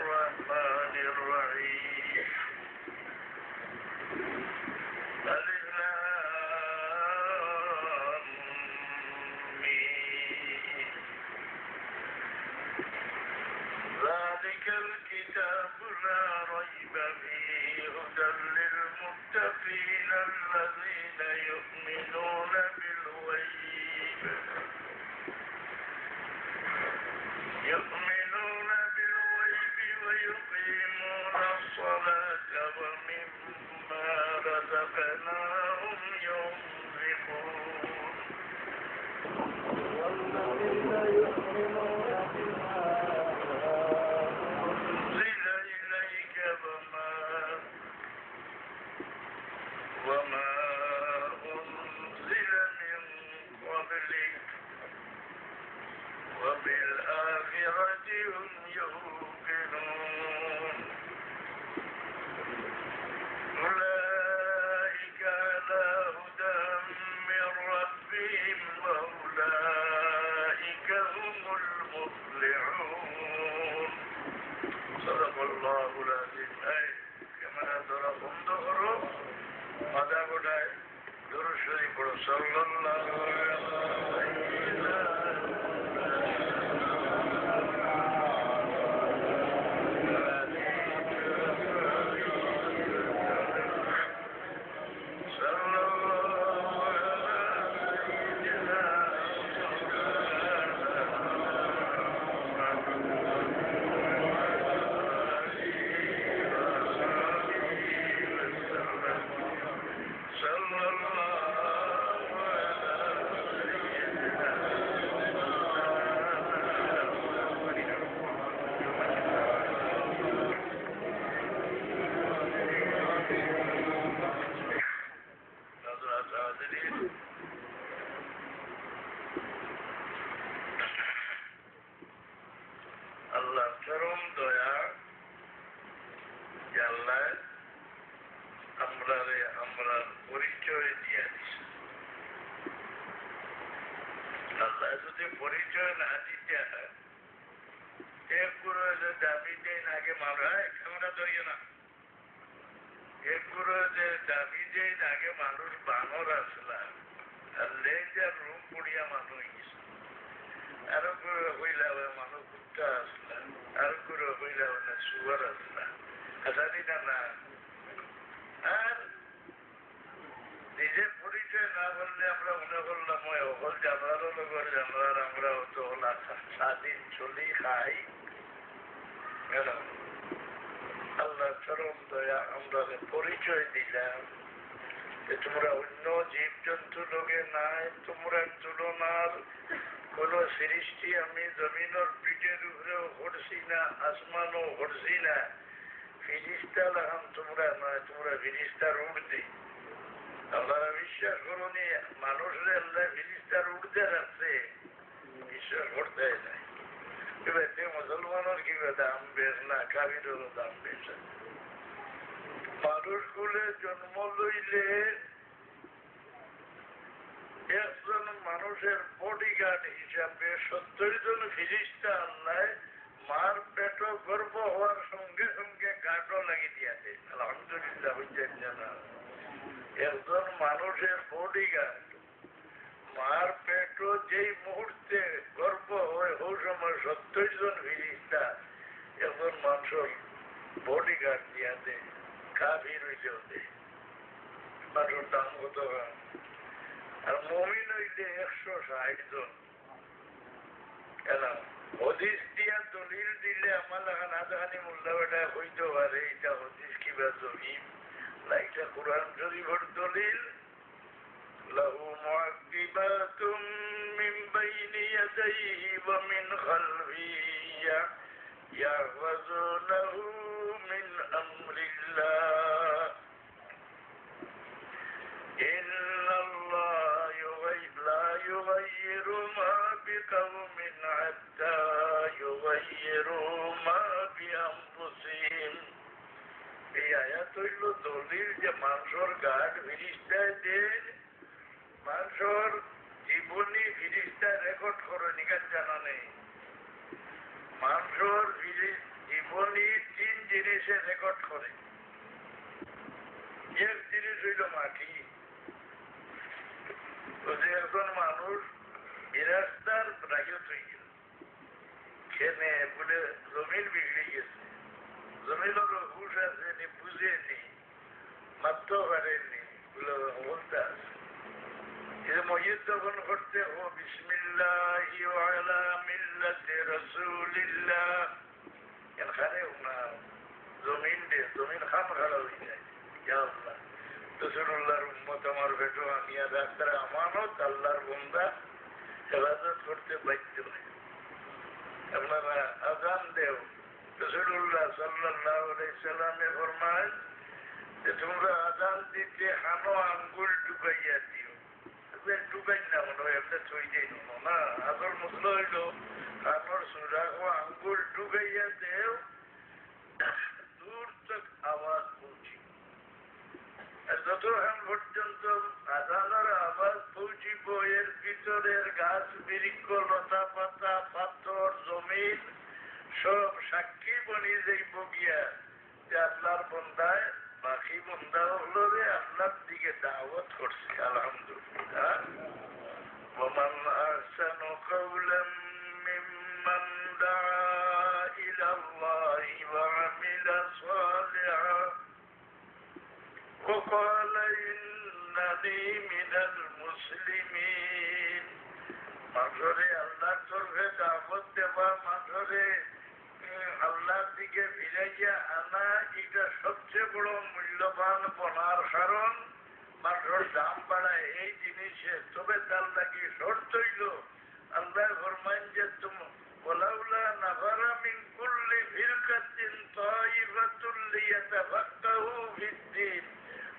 الرحمن الرحيم ألف لام ميم ذلك الكتاب لا ريب فيه هدى للمتقين الذين يؤمنون بالغيب ويقيمون الصلاة ومما رزقناهم ينفقون والذين يؤمنون بما أنزل إليك وما أنزل من قبلك وبالآخرة هم يوقنون أولئك على هدى من ربهم وأولئك هم المفلحون صدق الله العظيم كما دركم ظهروا ماذا قلت درود شريف صلى الله عليه وسلم আল্লাহ চরম দয়া যে আল্লাহ আমরা পরিচয় দিয়ে দিছে। আল্লাহ যদি পরিচয় না দিতে একগুলো যে দাবি দেন আগে মারায় ক্যামেরা ধরিয়ে না একগুলো যে দাবি দেন আগে মানুষ বানর আসলাম আর লেজার রুম পড়িয়া মানুষ আরো করে হইলা মানুষ কুত্তা আসলাম আরো করে হইলা সুয়ার আসলাম জানি না আর নিজের পরিচয় না বললে আমরা মনে করলাম ওই অকল জানলারও লগর জানলার আমরা হতো স্বাধীন চলি খাই আল্লাহ চরম দয়া আমরা পরিচয় দিলাম যে তোমরা অন্য জীব জন্তু লোকে নাই তোমরা তুলনার কোন সৃষ্টি আমি জমিনের পিঠের উপরেও ঘটছি না আসমানও ঘটছি না ফিরিস্তা লাগাম তোমরা নয় তোমরা ফিরিস্তার উঠতে আপনারা বিশ্বাস করুন মানুষের আল্লাহ ফিরিস্তার উঠতে রাখছে বিশ্বাস করতে নাই এবার মুসলমানের কি দাম বেশ না কাবিরেরও দাম বেশ মানুষগুলো জন্ম লইলে একজন মানুষের বডিগার্ড হিসাবে 70 জন ফিরিস্তা আল্লাহ মার পেট গর্ভ হওয়ার সঙ্গে সঙ্গে গাঁটও লাগিয়ে দিয়েছে আলহামদুলিল্লাহ বুঝছেন না একজন মানুষের বডিগার্ড মার পেট যেই মুহূর্তে গর্ভ হয় ওই সময় 70 জন ফিরিস্তা একজন মানুষের বডিগার্ড দিয়াতে কাফির হইতে হতে মানুষের দাম কত আর মুমিন হইলে 160 জন হদিস দিয়া দলিল দিলে আমার লাগান আধানি মোল্লা বেটা হইতে পারে এটা হদিস কিবা জহিম লাইটা কোরআন শরীফের দলিল লাহু মুআক্কিবাতুম মিন বাইনি ইয়াদাইহি ওয়া মিন খালফিহি ইয়াহফাযুনাহু মিন আমরিল্লাহ ইন্নাল্লাহ লা ইউগাইয়িরু মা বিকাওমিন হাত্তা ইউগাইয়িরু মা বিআনফুসিহিম। এই আয়াত হইল দলিল যে মানুষের গাঢ় ফিরিস্তায় দেন মানুষের জীবনী ফিরিস্তায় রেকর্ড করে নিকাত জানা নেই মানুষের জীবনী জিনিসে রেকর্ড করে। এক জিনিস হইল মাটি। যে একজন মানুষ বিরাস্তার রাখিও হয়ে গেল, খেনে বলে জমিন বিগড়ে গেছে, জমিনের হুশ আছে নি, বুঝেনি, মারতেও পারেননি বলে অবস্থা আছে। মহিদ যখন করতে ও বিসমিল্লাহি ওয়া আলা মিল্লাতি রাসূলিল্লাহ, এখানে না জমিন দে, জমিন খাম খাড়া হয়ে যায়। ইয়া আল্লাহ, রাসূলুল্লাহর উম্মত আমার বেটো আমি আর রাস্তার আমানত, আল্লাহর বান্দা হেফাজত করতে বাধ্য হয়। আপনারা আযান দেও, রাসূলুল্লাহ সাল্লাল্লাহু আলাইহি সাল্লামে ফরমান যে তোমরা আযান দিতে হানো আঙ্গুল ঢুকাইয়া দিও। ঢুকাই না মনে হয় একটা ছই যাই না, আসল মশলা হইল হানোর সুরা আঙ্গুল ঢুকাইয়া দেও, দূর তক আওয়াজ পৌঁছি। আর যতক্ষণ পর্যন্ত আজানের আওয়াজ পৌঁছিব, এর ভিতরের গাছ বৃক্ষ লতা পাতা পাথর জমিন সব সাক্ষী বনি যাইব গিয়া যে আল্লাহর বন্দায় বাকি বন্দা হলো রে আল্লাহর দিকে দাওয়াত করছে। আলহামদুলিল্লাহ। ومن أحسن قولا ممن دعا إلى الله وعمل صالحا وقال إنني من المسلمين। মানুষরে আল্লাহর তরফে দাওয়াত দেওয়া, মানুষরে আল্লাহর দিকে ফিরাইয়া আনা, এটা সবচেয়ে বড় মূল্যবান বনার কারণ। মানুষের দাম বাড়ায় এই জিনিসে, তবে তার লাগি শর্ত হইল আল্লাহ ফরমান যে তুমি ওয়ালাউলা নাফারা মিন কুল্লি ফিরকাতিন তাইফাতুল লিয়াতাফাক্কাহু ফিদ-দীন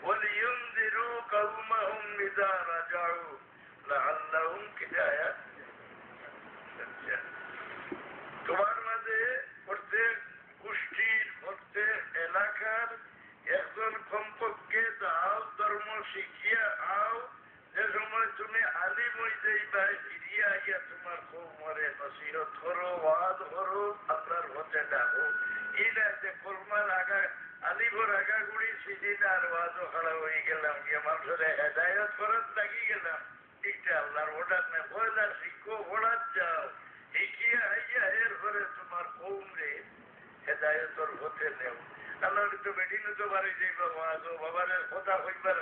ওয়া লিয়ুনযিরু কওমাহুম ইযা রাজাউ লাআল্লাহুম হিদায়াত। তোমার মাঝে প্রত্যেক গোষ্ঠীর প্রত্যেক এলাকার একজন কমপক্ষে দাও ধর্ম শিখিয়া আও, যে সময় তুমি আলিম হয়ে যাইবা ফিরিয়া আইয়া তোমার কওমরে নসিহত করো, ওয়াজ করো, আল্লাহর পথে ডাকো। এই না যে কলমার আগা আলিমর আগাগুড়ি সেদিন আর ওয়াজও খাড়া হয়ে গেলাম, গিয়ে মানুষের হেদায়ত করার লাগি গেলাম। ঠিকটা আল্লাহর ওটার না পয়লা শিখো, ওড়ার যাও, শিখিয়া আইয়া এরপরে তোমার কওমরে হেদায়তর পথে নেও। আল্লাহর তো বেডিনে তো বাড়ি যাইবা ওয়াজ, ও বাবার কথা হইবার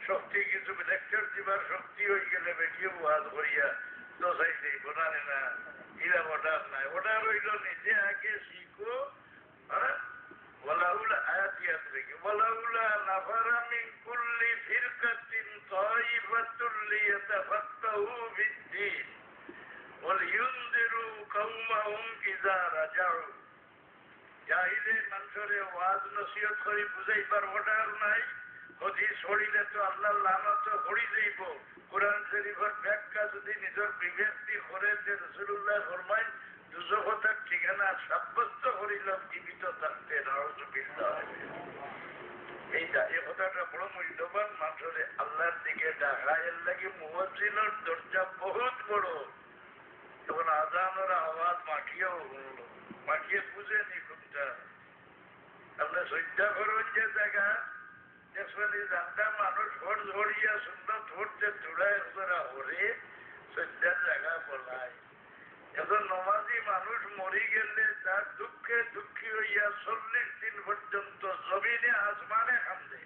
শক্তি, কিছু লেকচার দিবার শক্তি হয়ে গেলে বেটিও ওয়াজ করিয়া দশাই যাইব না না, ইরা ওটার নাই। ওটা রইল নিজে আগে শিখো। হ্যাঁ, ওয়ালাউলা আয়াতিয়াত রেখে ওয়ালাউলা নাফারা মিন কুল্লি ফিরকাতিন তাইফাতুল লিয়াতাফাক্কাহু ফিদ-দীন ওয়া লিয়ুনযিরু কওমাহুম ইযা রাজাউ। জাহিলে মানুষরে ওয়াজ নসিহত করে বুঝাইবার ওটার নাই। হাদিস পড়িলে তো আল্লাহর লানত পড়ি যাইব। কোরআন শরীফের ব্যাখ্যা যদি নিজের বিবেকটি করে যে রাসূলুল্লাহ ফরমায় দুজখতার ঠিকানা সাব্যস্ত করিল জীবিত থাকতে, নাউযুবিল্লাহ। এইটা এই কথাটা বড় মূল্যবান। মানুষরে আল্লাহর দিকে ডাকা, এর লাগে মুয়াজ্জিনের দরজা বহুত বড়। তখন আযানের আওয়াজ মাটিয়েও হলো, মাটিয়ে বুঝেনি কোনটা। আপনার শ্রদ্ধা করুন যে জায়গা দেখবেন জানটা মানুষ ভোট ধরিয়া সুন্দর ধরতে চূড়ায় ওরা হরে শ্রদ্ধার জায়গা বলায়। এখন নমাজি মানুষ মরি গেলে তার দুঃখে দুঃখী হইয়া 40 দিন পর্যন্ত জমিনে আসমানে কান্দে।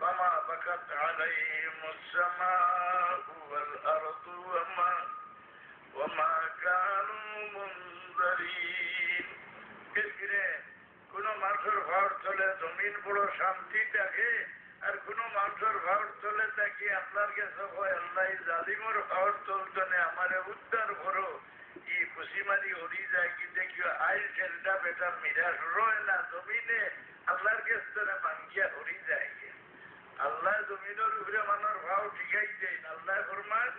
ফামা বাকাত আলাইহিমুস সামাউ ওয়াল আরদু ওয়ামা কানু মুনযারিন। কোন মানুষের ভাব চলে জমিন বড় শান্তি থাকে, আর কোন মানুষের ভাব চলে থাকি আপনার কাছে আল্লাহ জালিমর ভাব চলতনে আমারে উদ্ধার করো, ই খুশিমারি হরি যায় কি দেখিও আইল ঠেলটা বেটার মিরাজ রয় না জমিনে আল্লাহর কাছে মাঙ্গিয়া হরি যায়। আল্লাহ জমিনের উপরে মানুষ ভাব ঠিকাই দেন। আল্লাহ ফরমান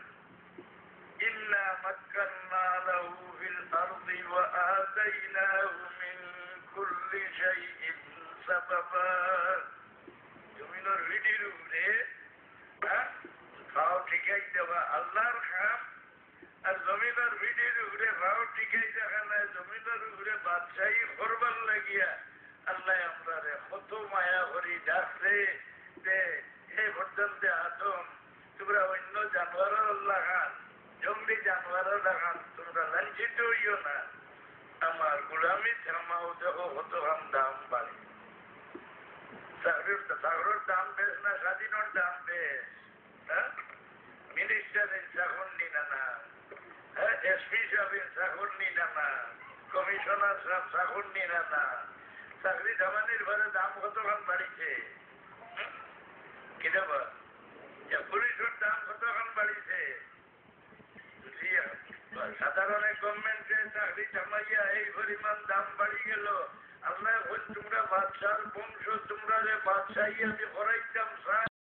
ইন্না মাক্কান্না লাহু ফিল আরদি ওয়া আতাইনাহু মিন কুল্লি শাইইন সাবাবা। জমিনের ভিডির উপরে ভাব ঠিকাই দেওয়া আল্লাহর কাম, আর জমিনের ভিডির উপরে ভাও টিকাই দেখা নাই জমিনের উপরে বাদশাহী করবার লাগিয়া আল্লাহ আমরা রে কত মায়া করি ডাকছে যে এই পর্যন্ত আতম তোমরা অন্য জানোয়ারের আল্লাহ খান জঙ্গলি জানোয়ারের লাগান তোমরা লাঞ্ছিত হইও না আমার গোলামি থামাও দেখো কত দাম বাড়ে চাকরির দাম বেশ না স্বাধীনের দাম বেশ হ্যাঁ মিনিস্টারের চাকর নিনা না হ্যাঁ এসপি সাহেবের চাকর নিনা না কমিশনার সাহেব চাকর নিনা না চাকরি ধামানির ঘরে দাম কতখান বাড়িছে কিনা বা পুলিশের দাম কতখান বাড়িছে সাধারণ গভর্নমেন্টে চাকরি জামাইয়া এই পরিমাণ দাম বাড়ি গেল আল্লাহ তোমরা বাদশার বংশ তোমরা যে বাদশাহী আমি করাইতে